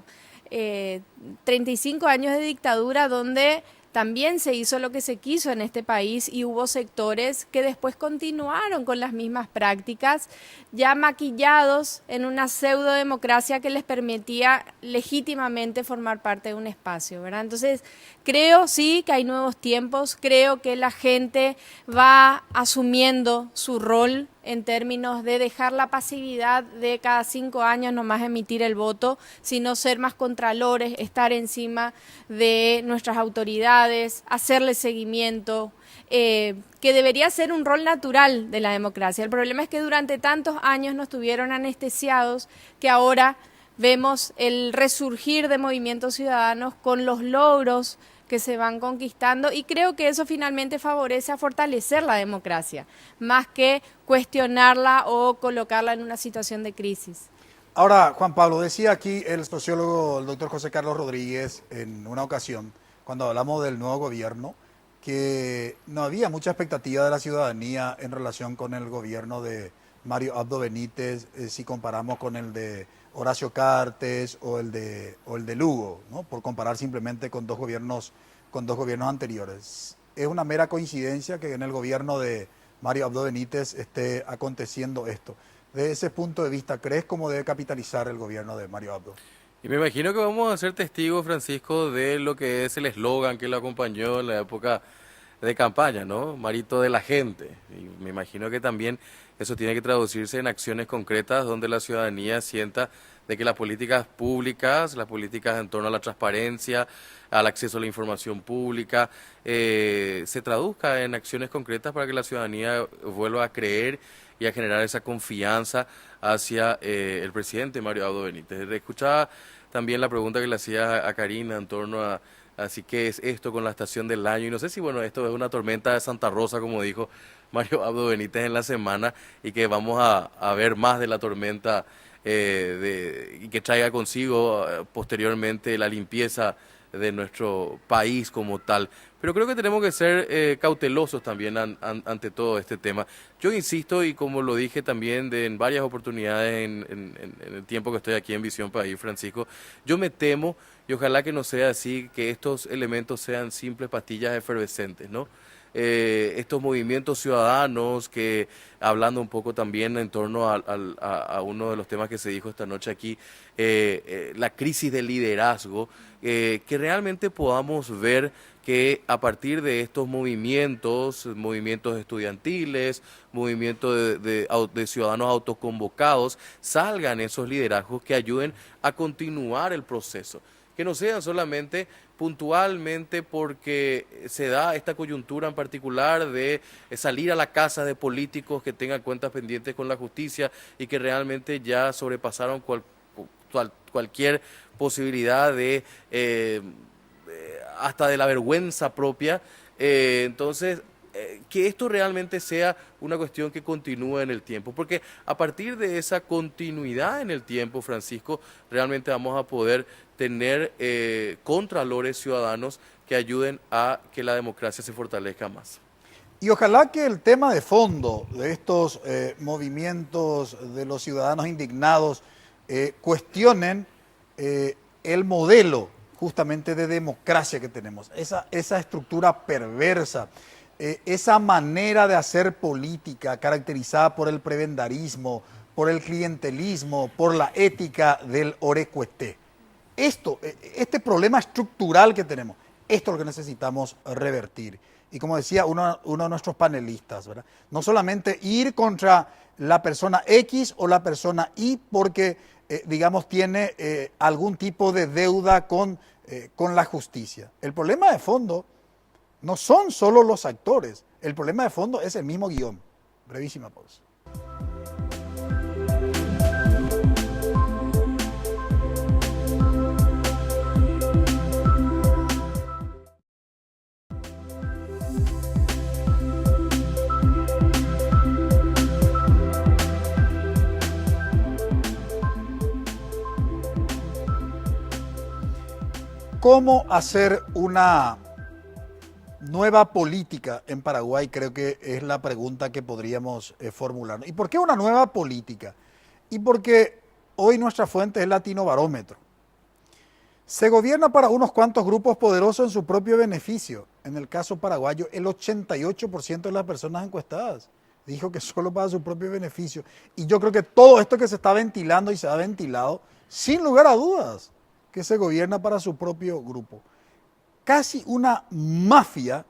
35 años de dictadura donde también se hizo lo que se quiso en este país y hubo sectores que después continuaron con las mismas prácticas, ya maquillados en una pseudodemocracia que les permitía legítimamente formar parte de un espacio, ¿verdad? Entonces, creo sí que hay nuevos tiempos, creo que la gente va asumiendo su rol en términos de dejar la pasividad de cada 5 años nomás emitir el voto, sino ser más contralores, estar encima de nuestras autoridades, hacerle seguimiento, que debería ser un rol natural de la democracia. El problema es que durante tantos años nos tuvieron anestesiados que ahora vemos el resurgir de movimientos ciudadanos con los logros que se van conquistando y creo que eso finalmente favorece a fortalecer la democracia, más que cuestionarla o colocarla en una situación de crisis. Ahora, Juan Pablo, decía aquí el sociólogo, el doctor José Carlos Rodríguez, en una ocasión, cuando hablamos del nuevo gobierno, que no había mucha expectativa de la ciudadanía en relación con el gobierno de Mario Abdo Benítez, si comparamos con el de Horacio Cartes o el de Lugo, ¿no? Por comparar simplemente con dos gobiernos anteriores. Es una mera coincidencia que en el gobierno de Mario Abdo Benítez esté aconteciendo esto. De ese punto de vista, ¿crees cómo debe capitalizar el gobierno de Mario Abdo? Y me imagino que vamos a ser testigos, Francisco, de lo que es el eslogan que lo acompañó en la época de campaña, ¿no? Marito de la gente. Y me imagino que también eso tiene que traducirse en acciones concretas donde la ciudadanía sienta de que las políticas públicas, las políticas en torno a la transparencia, al acceso a la información pública, se traduzca en acciones concretas para que la ciudadanía vuelva a creer y a generar esa confianza hacia el presidente Mario Abdo Benítez. Escuchaba también la pregunta que le hacía a Karina en torno a Así que es esto con la estación del año. Y no sé si, bueno, esto es una tormenta de Santa Rosa, como dijo Mario Abdo Benítez en la semana, y que vamos a ver más de la tormenta y que traiga consigo posteriormente la limpieza de nuestro país como tal. Pero creo que tenemos que ser cautelosos también ante todo este tema. Yo insisto, y como lo dije también en varias oportunidades en el tiempo que estoy aquí en Visión País, Francisco, yo me temo, y ojalá que no sea así, que estos elementos sean simples pastillas efervescentes, ¿no? Estos movimientos ciudadanos que, hablando un poco también en torno a uno de los temas que se dijo esta noche aquí, la crisis de liderazgo, que realmente podamos ver que a partir de estos movimientos estudiantiles, movimientos de ciudadanos autoconvocados, salgan esos liderazgos que ayuden a continuar el proceso, que no sean solamente puntualmente porque se da esta coyuntura en particular de salir a la casa de políticos que tengan cuentas pendientes con la justicia y que realmente ya sobrepasaron cualquier posibilidad de hasta de la vergüenza propia. Entonces, que esto realmente sea una cuestión que continúe en el tiempo, porque a partir de esa continuidad en el tiempo, Francisco, realmente vamos a poder tener contralores ciudadanos que ayuden a que la democracia se fortalezca más. Y ojalá que el tema de fondo de estos movimientos de los ciudadanos indignados cuestionen el modelo justamente de democracia que tenemos, esa estructura perversa, esa manera de hacer política caracterizada por el prebendarismo, por el clientelismo, por la ética del orecuesté. Este problema estructural que tenemos, esto es lo que necesitamos revertir. Y como decía uno de nuestros panelistas, ¿verdad? No solamente ir contra la persona X o la persona Y porque, digamos, tiene algún tipo de deuda con la justicia. El problema de fondo no son solo los actores, el problema de fondo es el mismo guión. Brevísima pausa. ¿Cómo hacer una nueva política en Paraguay? Creo que es la pregunta que podríamos formular. ¿Y por qué una nueva política? Y porque hoy nuestra fuente es Latinobarómetro. Se gobierna para unos cuantos grupos poderosos en su propio beneficio. En el caso paraguayo, el 88% de las personas encuestadas dijo que solo para su propio beneficio. Y yo creo que todo esto que se está ventilando y se ha ventilado, sin lugar a dudas, que se gobierna para su propio grupo. Casi una mafia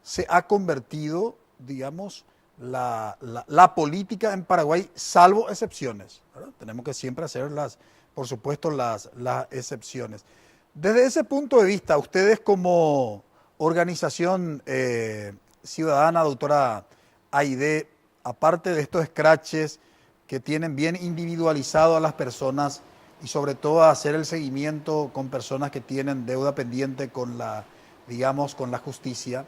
se ha convertido, digamos, la política en Paraguay, salvo excepciones, ¿verdad? Tenemos que siempre hacer, por supuesto, las excepciones. Desde ese punto de vista, ustedes como organización ciudadana, doctora Aide, aparte de estos scratches que tienen bien individualizado a las personas, y sobre todo hacer el seguimiento con personas que tienen deuda pendiente con la justicia.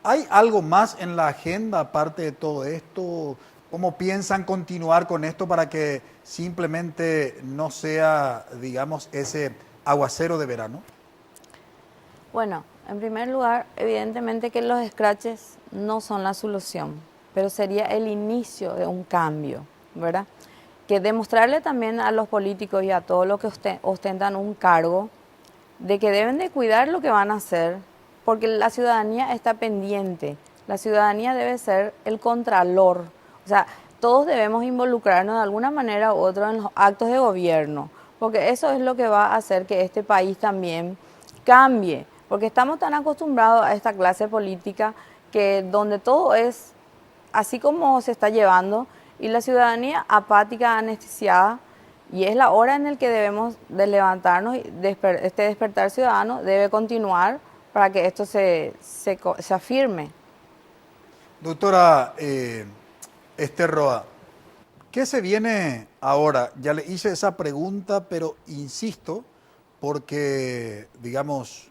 ¿Hay algo más en la agenda aparte de todo esto? ¿Cómo piensan continuar con esto para que simplemente no sea, digamos, ese aguacero de verano? Bueno, en primer lugar, evidentemente que los scratches no son la solución, pero sería el inicio de un cambio, ¿verdad? Que demostrarle también a los políticos y a todos los que ostentan un cargo de que deben de cuidar lo que van a hacer, porque la ciudadanía está pendiente. La ciudadanía debe ser el contralor. O sea, todos debemos involucrarnos de alguna manera u otra en los actos de gobierno, porque eso es lo que va a hacer que este país también cambie, porque estamos tan acostumbrados a esta clase política que donde todo es así como se está llevando, y la ciudadanía apática, anestesiada, y es la hora en la que debemos de levantarnos y este despertar ciudadano debe continuar para que esto se afirme. Doctora Esther Roa, ¿qué se viene ahora? Ya le hice esa pregunta, pero insisto, porque, digamos,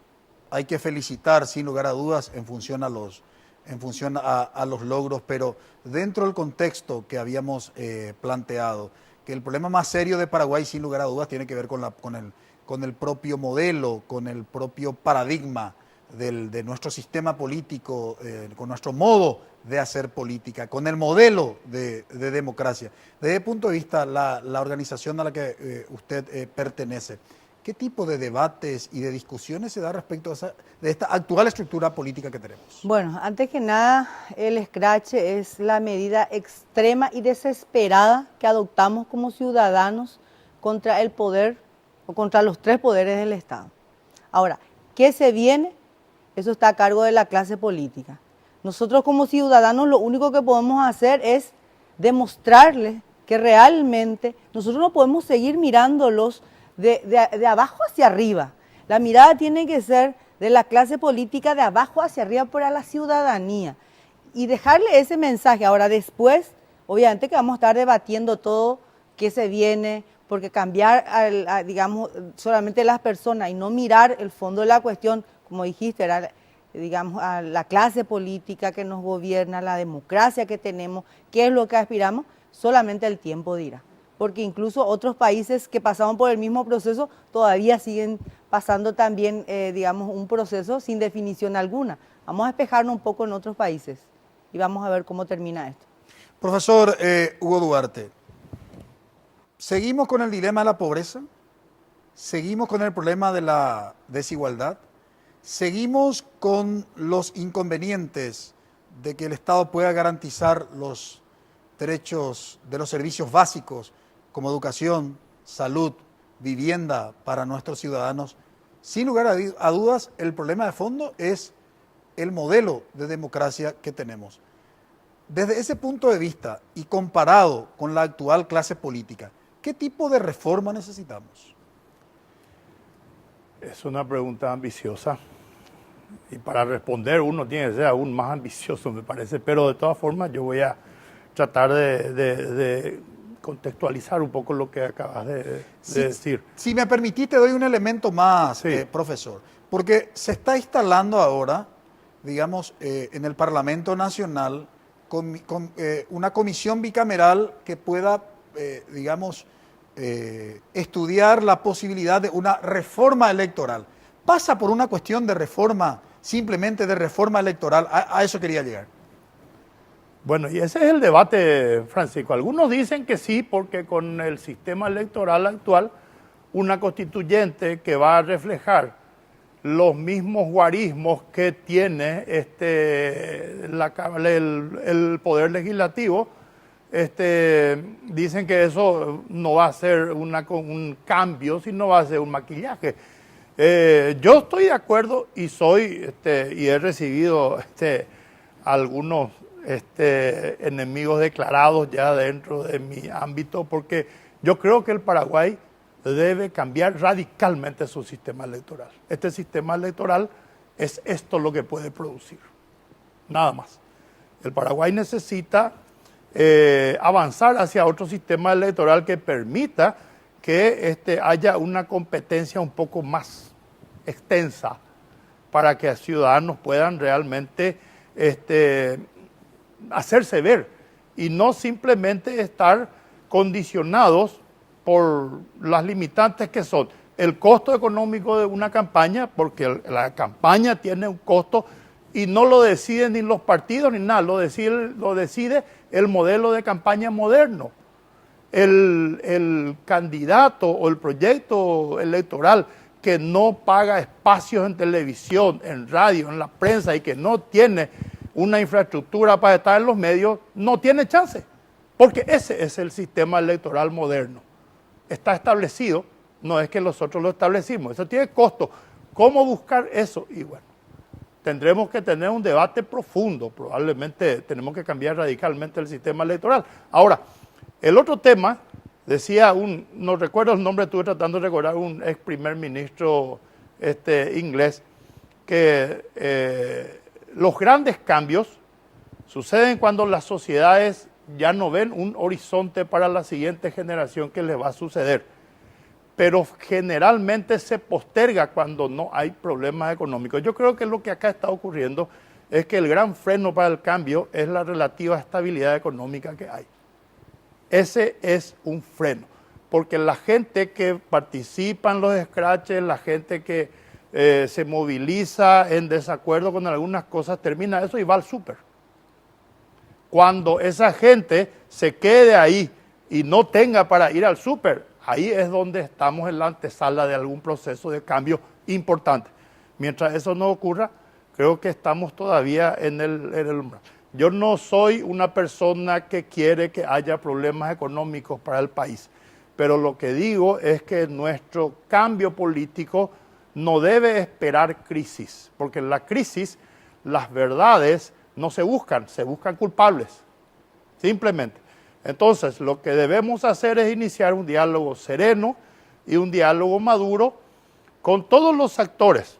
hay que felicitar sin lugar a dudas en función a los logros, pero dentro del contexto que habíamos planteado, que el problema más serio de Paraguay sin lugar a dudas tiene que ver con el propio modelo, con el propio paradigma de nuestro sistema político, con nuestro modo de hacer política, con el modelo de democracia. Desde el punto de vista la organización a la que usted pertenece, ¿qué tipo de debates y de discusiones se da respecto de esta actual estructura política que tenemos? Bueno, antes que nada, el escrache es la medida extrema y desesperada que adoptamos como ciudadanos contra el poder o contra los tres poderes del Estado. Ahora, ¿qué se viene? Eso está a cargo de la clase política. Nosotros como ciudadanos lo único que podemos hacer es demostrarles que realmente nosotros no podemos seguir mirándolos de abajo hacia arriba. La mirada tiene que ser de la clase política de abajo hacia arriba para la ciudadanía y dejarle ese mensaje. Ahora después, obviamente que vamos a estar debatiendo todo qué se viene, porque cambiar, digamos, solamente las personas y no mirar el fondo de la cuestión, como dijiste, era, digamos, a la clase política que nos gobierna, la democracia que tenemos, qué es lo que aspiramos, solamente el tiempo dirá. Porque incluso otros países que pasaron por el mismo proceso todavía siguen pasando también, digamos, un proceso sin definición alguna. Vamos a espejarnos un poco en otros países y vamos a ver cómo termina esto. Profesor Hugo Duarte, ¿seguimos con el dilema de la pobreza? ¿Seguimos con el problema de la desigualdad? ¿Seguimos con los inconvenientes de que el Estado pueda garantizar los derechos de los servicios básicos como educación, salud, vivienda para nuestros ciudadanos? Sin lugar a dudas, el problema de fondo es el modelo de democracia que tenemos. Desde ese punto de vista y comparado con la actual clase política, ¿qué tipo de reforma necesitamos? Es una pregunta ambiciosa y para responder uno tiene que ser aún más ambicioso, me parece, pero de todas formas yo voy a tratar de contextualizar un poco lo que acabas de decir. Si me permitís, te doy un elemento más, sí. Profesor, porque se está instalando ahora, digamos, en el Parlamento Nacional una comisión bicameral que pueda, digamos, estudiar la posibilidad de una reforma electoral. ¿Pasa por una cuestión de reforma, simplemente de reforma electoral? A eso quería llegar. Bueno, y ese es el debate, Francisco. Algunos dicen que sí, porque con el sistema electoral actual, una constituyente que va a reflejar los mismos guarismos que tiene el Poder Legislativo, dicen que eso no va a ser un cambio, sino va a ser un maquillaje. Yo estoy de acuerdo y y he recibido algunos enemigos declarados ya dentro de mi ámbito, porque yo creo que el Paraguay debe cambiar radicalmente su sistema electoral. Este sistema electoral es esto lo que puede producir, nada más. El Paraguay necesita avanzar hacia otro sistema electoral que permita que haya una competencia un poco más extensa para que ciudadanos puedan realmente hacerse ver y no simplemente estar condicionados por las limitantes que son el costo económico de una campaña, porque la campaña tiene un costo y no lo deciden ni los partidos ni nada, lo decide el modelo de campaña moderno. El candidato o el proyecto electoral que no paga espacios en televisión, en radio, en la prensa y que no tiene una infraestructura para estar en los medios, no tiene chance, porque ese es el sistema electoral moderno. Está establecido, no es que nosotros lo establecimos, eso tiene costo. ¿Cómo buscar eso? Y bueno, tendremos que tener un debate profundo, probablemente tenemos que cambiar radicalmente el sistema electoral. Ahora, el otro tema, decía no recuerdo el nombre, estuve tratando de recordar un ex primer ministro inglés, que los grandes cambios suceden cuando las sociedades ya no ven un horizonte para la siguiente generación que les va a suceder. pero generalmente se posterga cuando no hay problemas económicos. Yo creo que lo que acá está ocurriendo es que el gran freno para el cambio es la relativa estabilidad económica que hay. Ese es un freno, porque la gente que participa en los scratches, la gente que se moviliza en desacuerdo con algunas cosas, termina eso y va al súper. Cuando esa gente se quede ahí y no tenga para ir al súper, ahí es donde estamos en la antesala de algún proceso de cambio importante. Mientras eso no ocurra, creo que estamos todavía en el umbral. Yo no soy una persona que quiere que haya problemas económicos para el país, pero lo que digo es que nuestro cambio político no debe esperar crisis, porque en la crisis las verdades no se buscan culpables, simplemente. Entonces, lo que debemos hacer es iniciar un diálogo sereno y un diálogo maduro con todos los actores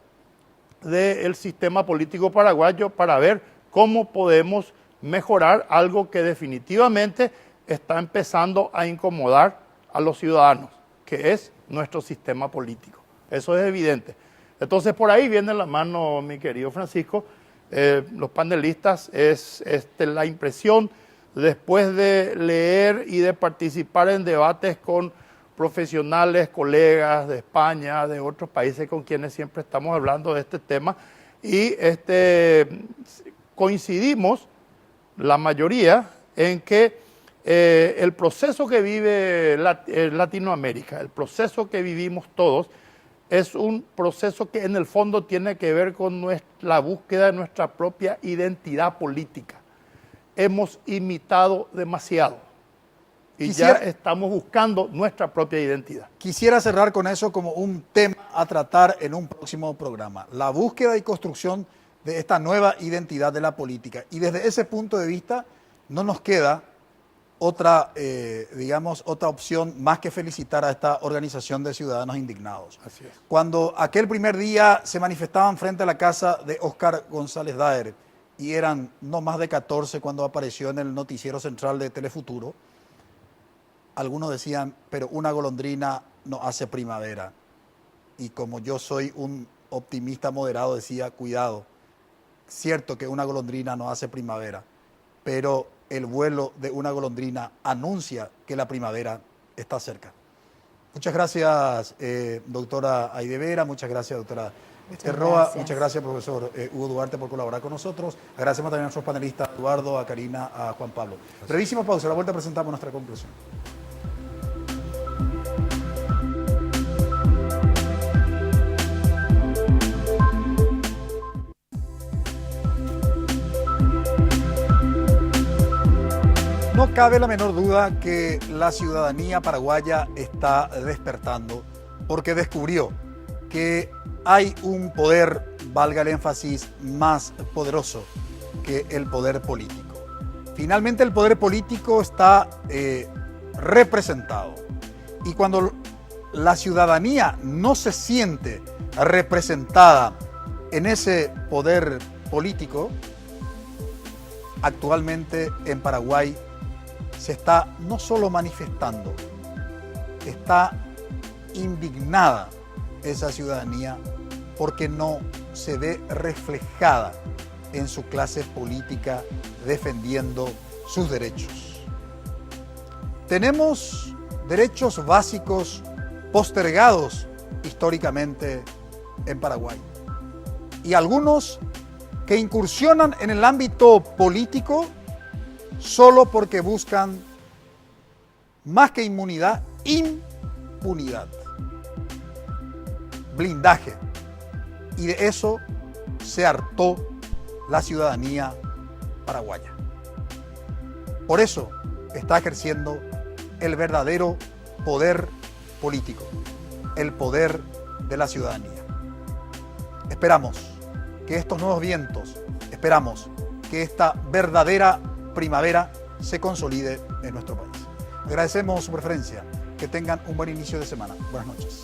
del sistema político paraguayo para ver cómo podemos mejorar algo que definitivamente está empezando a incomodar a los ciudadanos, que es nuestro sistema político. Eso es evidente. Entonces, por ahí viene la mano, mi querido Francisco. Los panelistas, es la impresión, después de leer y de participar en debates con profesionales, colegas de España, de otros países con quienes siempre estamos hablando de este tema, y coincidimos, la mayoría, en que el proceso que vive Latinoamérica, el proceso que vivimos todos, es un proceso que en el fondo tiene que ver con la búsqueda de nuestra propia identidad política. Hemos imitado demasiado y ya estamos buscando nuestra propia identidad. Quisiera cerrar con eso como un tema a tratar en un próximo programa, la búsqueda y construcción de esta nueva identidad de la política. Y desde ese punto de vista no nos queda otra, otra opción más que felicitar a esta organización de ciudadanos indignados. Así es. Cuando aquel primer día se manifestaban frente a la casa de Óscar González Daer, y eran no más de 14 cuando apareció en el noticiero central de Telefuturo, algunos decían, pero una golondrina no hace primavera. Y como yo soy un optimista moderado, decía, cuidado, cierto que una golondrina no hace primavera, pero el vuelo de una golondrina anuncia que la primavera está cerca. Muchas gracias, doctora Aide Vera, muchas gracias, doctora Roa, muchas gracias, profesor Hugo Duarte, por colaborar con nosotros. Agradecemos también a nuestros panelistas, a Eduardo, a Karina, a Juan Pablo. Brevísima pausa, a la vuelta presentamos nuestra conclusión. No cabe la menor duda que la ciudadanía paraguaya está despertando porque descubrió que hay un poder, valga el énfasis, más poderoso que el poder político. Finalmente el poder político está representado y cuando la ciudadanía no se siente representada en ese poder político, actualmente en Paraguay se está no solo manifestando, está indignada esa ciudadanía porque no se ve reflejada en su clase política defendiendo sus derechos. Tenemos derechos básicos postergados históricamente en Paraguay y algunos que incursionan en el ámbito político solo porque buscan más que inmunidad, impunidad, blindaje. Y de eso se hartó la ciudadanía paraguaya. Por eso está ejerciendo el verdadero poder político, el poder de la ciudadanía. Esperamos que estos nuevos vientos, esperamos que esta verdadera primavera se consolide en nuestro país. Agradecemos su preferencia. Que tengan un buen inicio de semana. Buenas noches.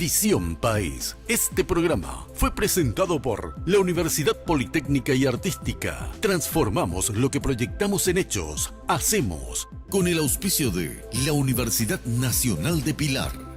Visión País. Este programa fue presentado por la Universidad Politécnica y Artística. Transformamos lo que proyectamos en hechos. Hacemos. Con el auspicio de la Universidad Nacional de Pilar.